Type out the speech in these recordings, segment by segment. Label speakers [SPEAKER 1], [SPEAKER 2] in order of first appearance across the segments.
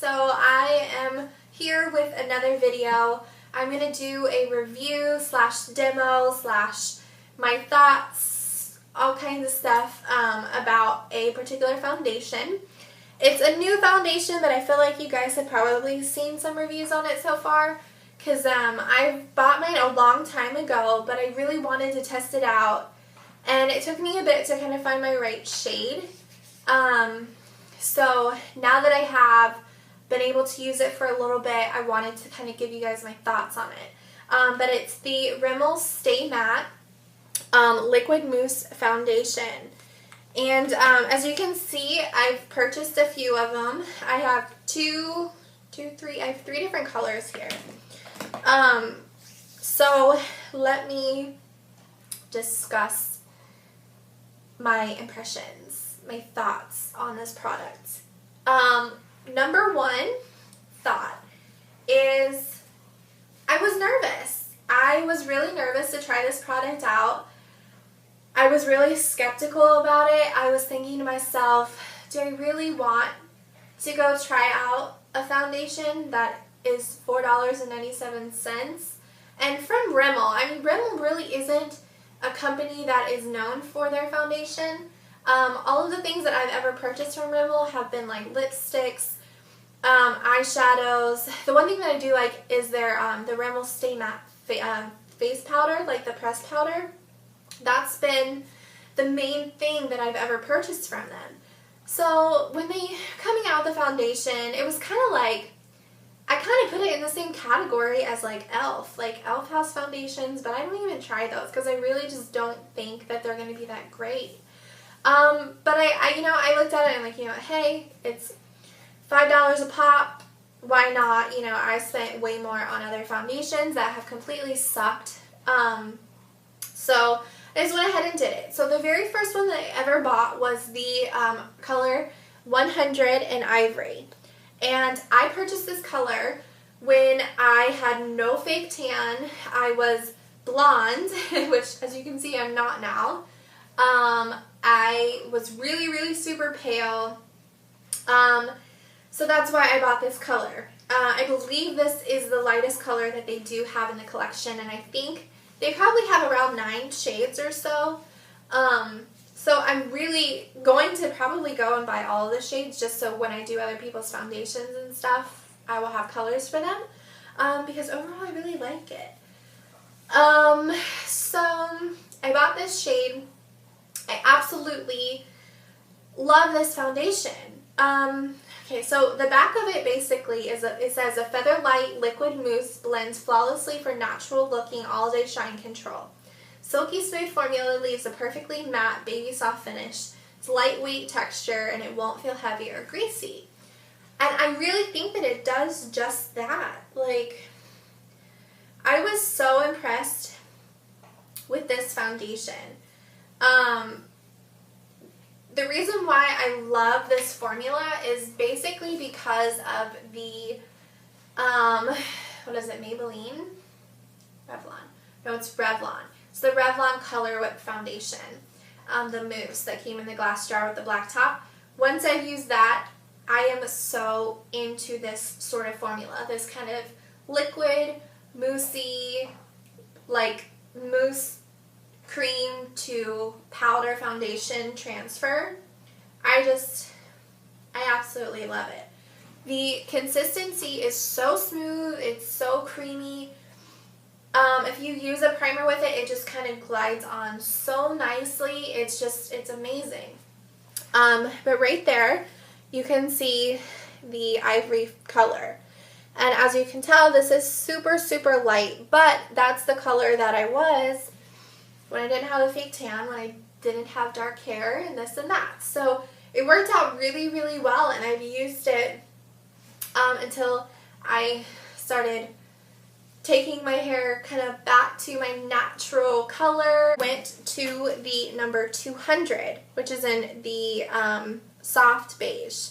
[SPEAKER 1] So I am here with another video. I'm going to do a review slash demo slash my thoughts, all kinds of stuff about a particular foundation. It's a new foundation, but I feel like you guys have probably seen some reviews on it so far because I bought mine a long time ago, but I really wanted to test it out, and it took me a bit to kind of find my right shade. So now that I have been able to use it for a little bit, I wanted to kind of give you guys my thoughts on it. But it's the Rimmel Stay Matte Liquid Mousse Foundation. And as you can see, I've purchased a few of them. I have I have three different colors here. So let me discuss my impressions, my thoughts on this product. Number one thought is I was nervous. I was really nervous to try this product out. I was really skeptical about it. I was thinking to myself, do I really want to go try out a foundation that is $4.97? And from Rimmel. I mean, Rimmel really isn't a company that is known for their foundation. All of the things that I've ever purchased from Rimmel have been like lipsticks, eyeshadows. The one thing that I do like is their the Rimmel Stay Matte face powder, like the pressed powder. That's been the main thing that I've ever purchased from them. So when they coming out with the foundation, it was kind of like, I kind of put it in the same category as like e.l.f. Like e.l.f. has foundations, but I don't even try those because I really just don't think that they're going to be that great. But I looked at it and like, hey, it's $5 a pop. Why not? I spent way more on other foundations that have completely sucked. So I just went ahead and did it. So the very first one that I ever bought was the color 100 in Ivory. And I purchased this color when I had no fake tan. I was blonde, which as you can see I'm not now. I was really, really super pale. So that's why I bought this color. I believe this is the lightest color that they do have in the collection, and I think they probably have around 9 shades or so. So I'm really going to probably go and buy all of the shades just so when I do other people's foundations and stuff, I will have colors for them. Because overall I really like it. So I bought this shade. I absolutely love this foundation. Okay, so the back of it basically is it says a feather light liquid mousse blends flawlessly for natural looking all day shine control. Silky smooth formula leaves a perfectly matte baby soft finish. It's lightweight texture and it won't feel heavy or greasy. And I really think that it does just that. Like, I was so impressed with this foundation. The reason why I love this formula is basically because of the, what is it, Maybelline? Revlon. No, it's Revlon. It's the Revlon Color Whip Foundation, the mousse that came in the glass jar with the black top. Once I've used that, I am so into this sort of formula, this kind of liquid, moussey, like mousse cream to powder foundation transfer. I absolutely love it. The consistency is so smooth, it's so creamy. If you use a primer with it, it just kind of glides on so nicely. It's amazing. But right there, you can see the ivory color. And as you can tell, this is super, super light, but that's the color that I was when I didn't have a fake tan, when I didn't have dark hair, and this and that. So it worked out really, really well, and I've used it until I started taking my hair kind of back to my natural color. Went to the number 200, which is in the soft beige.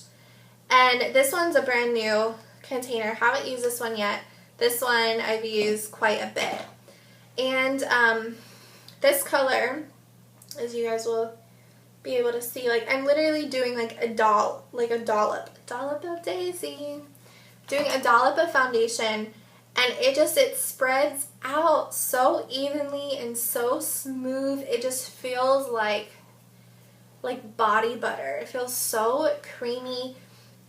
[SPEAKER 1] And this one's a brand new container. Haven't used this one yet. This one I've used quite a bit. And this color, as you guys will be able to see, like I'm literally doing like a dollop of Daisy. doing a dollop of foundation, and it spreads out so evenly and so smooth. It just feels like body butter. It feels so creamy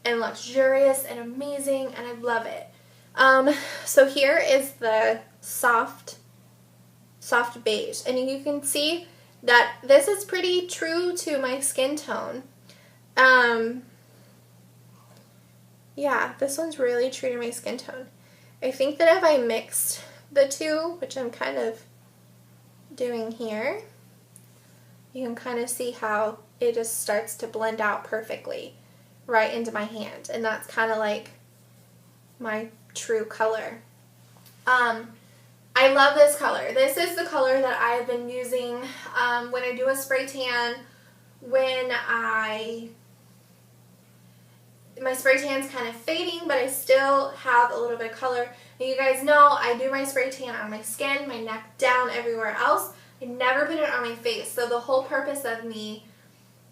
[SPEAKER 1] and luxurious and amazing, and I love it. So here is the soft beige, and you can see that this is pretty true to my skin tone. Yeah, this one's really true to my skin tone. I think that if I mixed the two, which I'm kind of doing here, you can kind of see how it just starts to blend out perfectly right into my hand, and that's kind of like my true color. I love this color. This is the color that I've been using when I do a spray tan, when my spray tan's kind of fading, but I still have a little bit of color. And you guys know I do my spray tan on my skin, my neck, down, everywhere else. I never put it on my face. So the whole purpose of me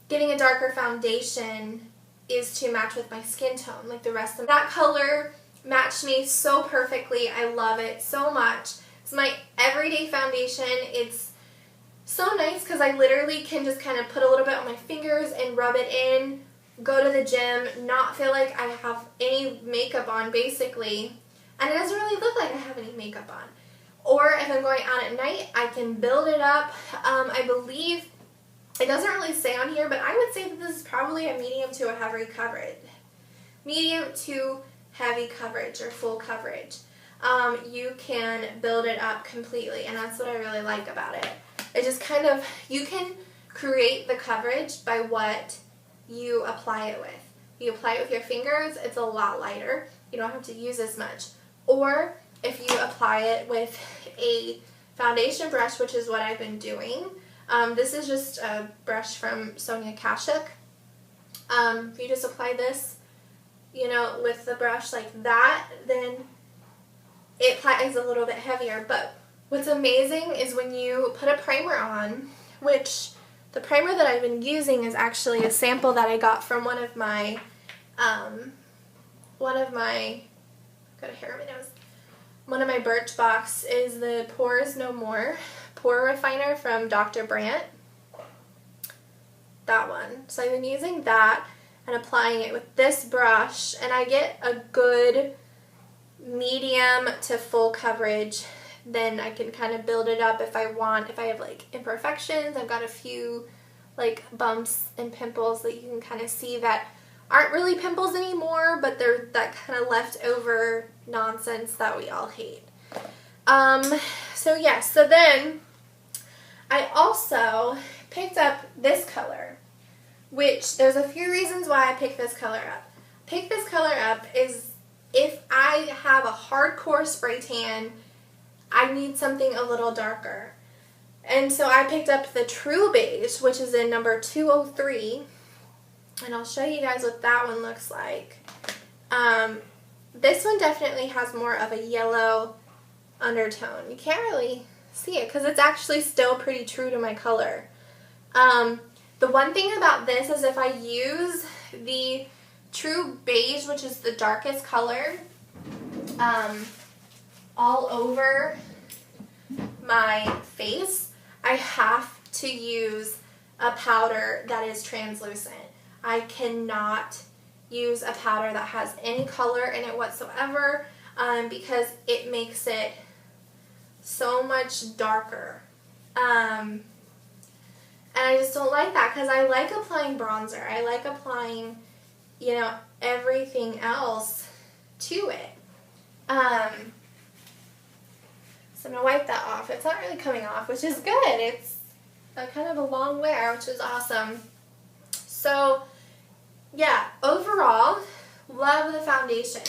[SPEAKER 1] getting a darker foundation is to match with my skin tone, like the rest of that color matched me so perfectly. I love it so much. It's my everyday foundation. It's so nice because I literally can just kind of put a little bit on my fingers and rub it in, go to the gym, not feel like I have any makeup on basically, and it doesn't really look like I have any makeup on. Or if I'm going out at night, I can build it up. I believe, it doesn't really say on here, but I would say that this is probably a medium to a heavy coverage. Medium to heavy coverage or full coverage. You can build it up completely, and that's what I really like about it. It just kind of, you can create the coverage by what you apply it with. You apply it with your fingers, it's a lot lighter. You don't have to use as much. Or if you apply it with a foundation brush, which is what I've been doing. This is just a brush from Sonia Kashuk. If you just apply this, you know, with the brush like that, then it applies a little bit heavier. But what's amazing is when you put a primer on, which the primer that I've been using is actually a sample that I got from one of my, got a hair on my nose. One of my Birchbox is the Pores No More Pore Refiner from Dr. Brandt. That one. So I've been using that and applying it with this brush, and I get a good medium to full coverage. Then I can kind of build it up if I want. If I have like imperfections, I've got a few like bumps and pimples that you can kind of see that aren't really pimples anymore, but they're that kind of leftover nonsense that we all hate. So yeah, so then I also picked up this color, which there's a few reasons why I picked this color up. Pick this color up is if I have a hardcore spray tan, I need something a little darker. And so I picked up the True Beige, which is in number 203. And I'll show you guys what that one looks like. This one definitely has more of a yellow undertone. You can't really see it because it's actually still pretty true to my color. The one thing about this is if I use the True Beige, which is the darkest color, all over my face, I have to use a powder that is translucent. I cannot use a powder that has any color in it whatsoever because it makes it so much darker. And I just don't like that because I like applying bronzer. I like applying, you know, everything else to it. So I'm going to wipe that off. It's not really coming off, which is good. It's a kind of a long wear, which is awesome. So, yeah, overall, love the foundation.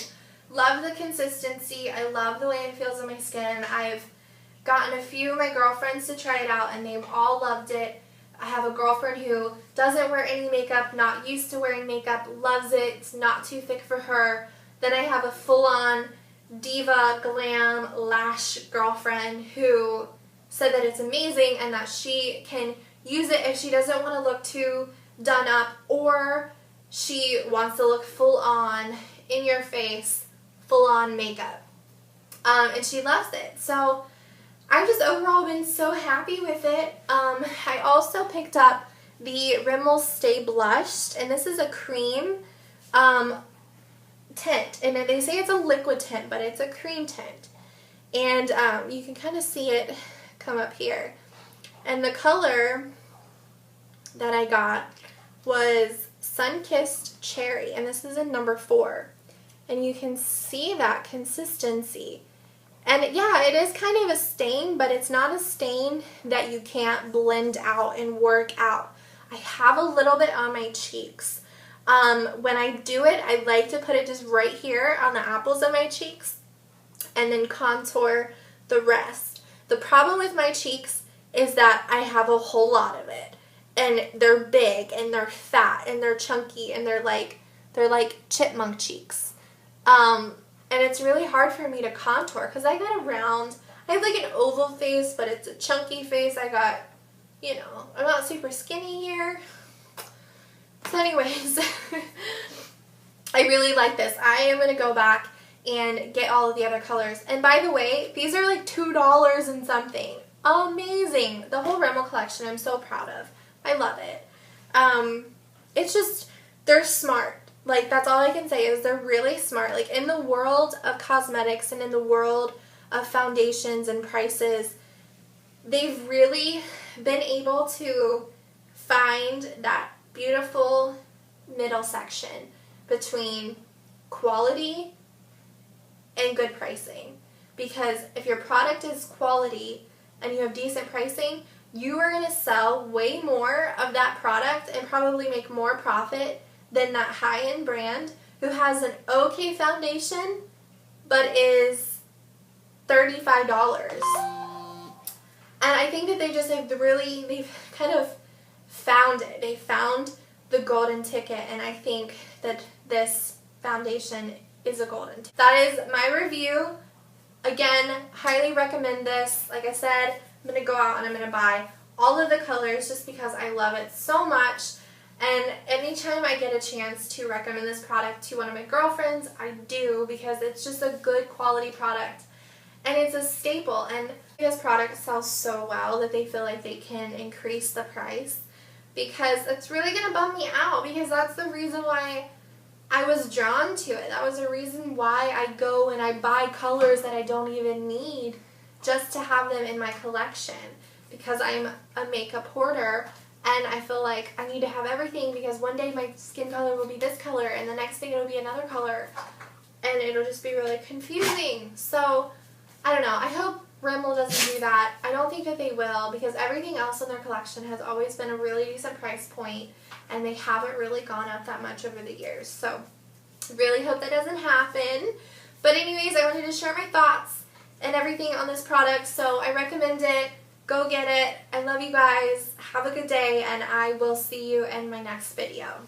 [SPEAKER 1] Love the consistency. I love the way it feels on my skin. I've gotten a few of my girlfriends to try it out, and they've all loved it. I have a girlfriend who doesn't wear any makeup, not used to wearing makeup, loves it. It's not too thick for her. Then I have a full-on diva glam lash girlfriend who said that it's amazing and that she can use it if she doesn't want to look too done up or she wants to look full on in your face full-on makeup. And she loves it. So I've just overall been so happy with it. I also picked up the Rimmel Stay Blushed, and this is a cream tint. And they say it's a liquid tint, but it's a cream tint. And you can kind of see it come up here. And the color that I got was Sun-Kissed Cherry, and this is in number 4. And you can see that consistency. And yeah, it is kind of a stain, but it's not a stain that you can't blend out and work out. I have a little bit on my cheeks. When I do it, I like to put it just right here on the apples of my cheeks and then contour the rest. The problem with my cheeks is that I have a whole lot of it. And they're big and they're fat and they're chunky and they're like chipmunk cheeks. And it's really hard for me to contour because I got a round, I have like an oval face, but it's a chunky face. I got, you know, I'm not super skinny here. So anyways, I really like this. I am going to go back and get all of the other colors. And by the way, these are like $2 and something. Amazing. The whole Rimmel collection I'm so proud of. I love it. It's just, they're smart. Like, that's all I can say is they're really smart. Like, in the world of cosmetics and in the world of foundations and prices, they've really been able to find that beautiful middle section between quality and good pricing. Because if your product is quality and you have decent pricing, you are going to sell way more of that product and probably make more profit than that high-end brand who has an okay foundation but is $35. And I think that they've kind of found it. They found the golden ticket, and I think that this foundation is a golden ticket. That is my review. Again, highly recommend this. Like I said, I'm going to go out and I'm going to buy all of the colors just because I love it so much. And anytime I get a chance to recommend this product to one of my girlfriends, I do, because it's just a good quality product. And it's a staple. And this product sells so well that they feel like they can increase the price, because it's really going to bum me out, because that's the reason why I was drawn to it. That was the reason why I go and I buy colors that I don't even need just to have them in my collection, because I'm a makeup hoarder. And I feel like I need to have everything, because one day my skin color will be this color and the next thing it'll be another color. And it'll just be really confusing. So, I don't know. I hope Rimmel doesn't do that. I don't think that they will, because everything else in their collection has always been a really decent price point. And they haven't really gone up that much over the years. So, really hope that doesn't happen. But anyways, I wanted to share my thoughts and everything on this product. So, I recommend it. Go get it. I love you guys. Have a good day, and I will see you in my next video.